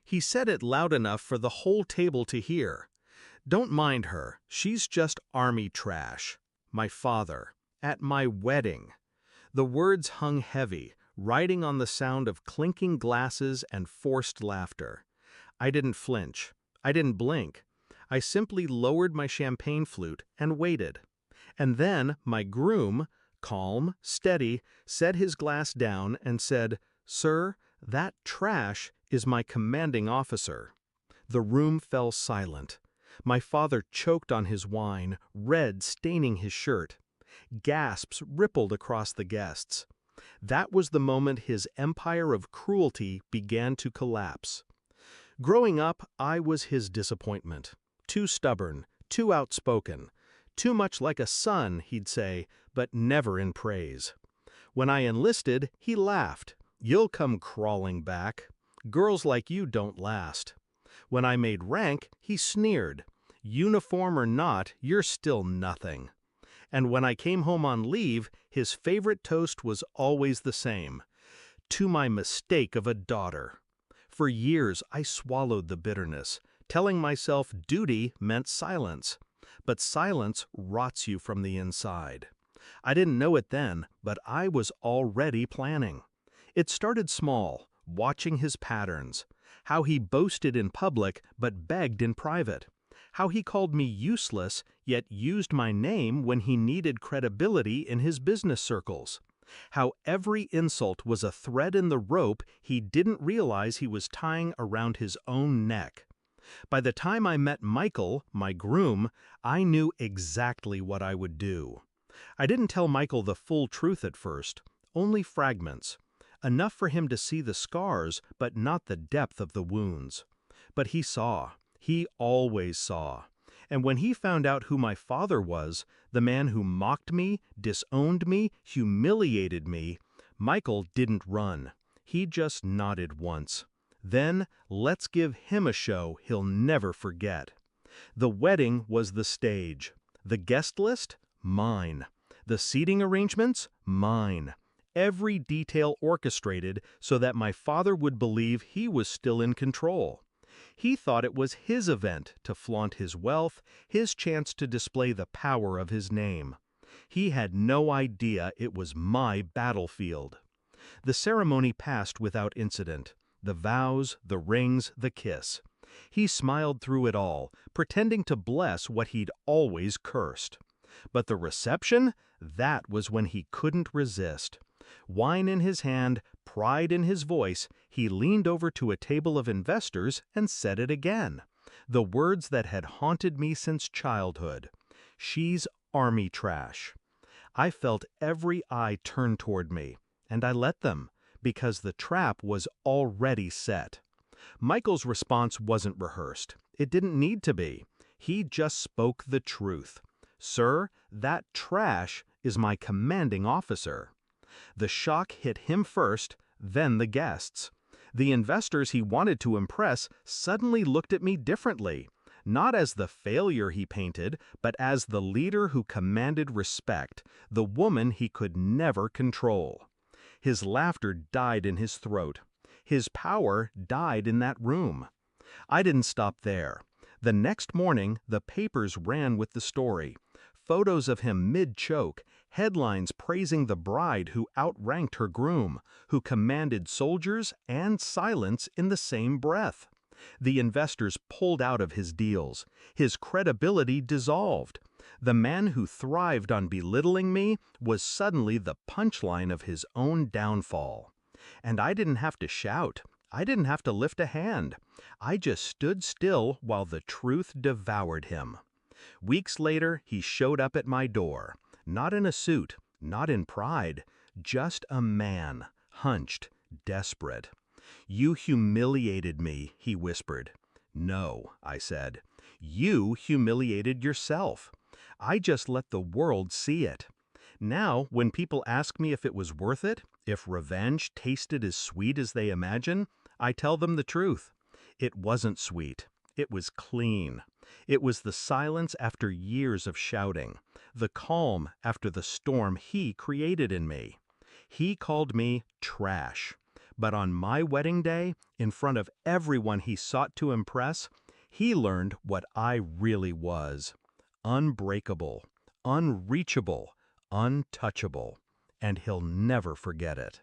He said it loud enough for the whole table to hear. "Don't mind her, she's just army trash. My father. At my wedding." The words hung heavy, riding on the sound of clinking glasses and forced laughter. I didn't flinch. I didn't blink. I simply lowered my champagne flute and waited. And then my groom, calm, steady, set his glass down and said, "Sir, that trash is my commanding officer." The room fell silent. My father choked on his wine, red staining his shirt. Gasps rippled across the guests. That was the moment his empire of cruelty began to collapse. Growing up, I was his disappointment. Too stubborn, too outspoken. Too much like a son, he'd say, but never in praise. When I enlisted, he laughed. "You'll come crawling back. Girls like you don't last." When I made rank, he sneered. "Uniform or not, you're still nothing." And when I came home on leave, his favorite toast was always the same: "To my mistake of a daughter." For years I swallowed the bitterness, telling myself duty meant silence. But silence rots you from the inside. I didn't know it then, but I was already planning. It started small, watching his patterns. How he boasted in public but begged in private. How he called me useless, yet used my name when he needed credibility in his business circles. How every insult was a thread in the rope he didn't realize he was tying around his own neck. By the time I met Michael, my groom, I knew exactly what I would do. I didn't tell Michael the full truth at first, only fragments. Enough for him to see the scars, but not the depth of the wounds. But he saw. He always saw. And when he found out who my father was, the man who mocked me, disowned me, humiliated me, Michael didn't run. He just nodded once. Then, let's give him a show he'll never forget. The wedding was the stage. The guest list? Mine. The seating arrangements? Mine. Every detail orchestrated so that my father would believe he was still in control. He thought it was his event to flaunt his wealth, his chance to display the power of his name. He had no idea it was my battlefield. The ceremony passed without incident. The vows, the rings, the kiss. He smiled through it all, pretending to bless what he'd always cursed. But the reception? That was when he couldn't resist. Wine in his hand, pride in his voice, he leaned over to a table of investors and said it again. The words that had haunted me since childhood. "She's army trash." I felt every eye turn toward me, and I let them, because the trap was already set. Michael's response wasn't rehearsed. It didn't need to be. He just spoke the truth. "Sir, that trash is my commanding officer." The shock hit him first, then the guests. The investors he wanted to impress suddenly looked at me differently, not as the failure he painted, but as the leader who commanded respect, the woman he could never control. His laughter died in his throat. His power died in that room. I didn't stop there. The next morning, the papers ran with the story. Photos of him mid-choke, headlines praising the bride who outranked her groom, who commanded soldiers and silence in the same breath. The investors pulled out of his deals. His credibility dissolved. The man who thrived on belittling me was suddenly the punchline of his own downfall. And I didn't have to shout. I didn't have to lift a hand. I just stood still while the truth devoured him. Weeks later, he showed up at my door. Not in a suit, not in pride, just a man, hunched, desperate. "You humiliated me," he whispered. "No," I said. "You humiliated yourself. I just let the world see it. Now, when people ask me if it was worth it, if revenge tasted as sweet as they imagine, I tell them the truth. It wasn't sweet. It was clean. It was the silence after years of shouting, the calm after the storm he created in me. He called me trash. But on my wedding day, in front of everyone he sought to impress, he learned what I really was: unbreakable, unreachable, untouchable, and he'll never forget it.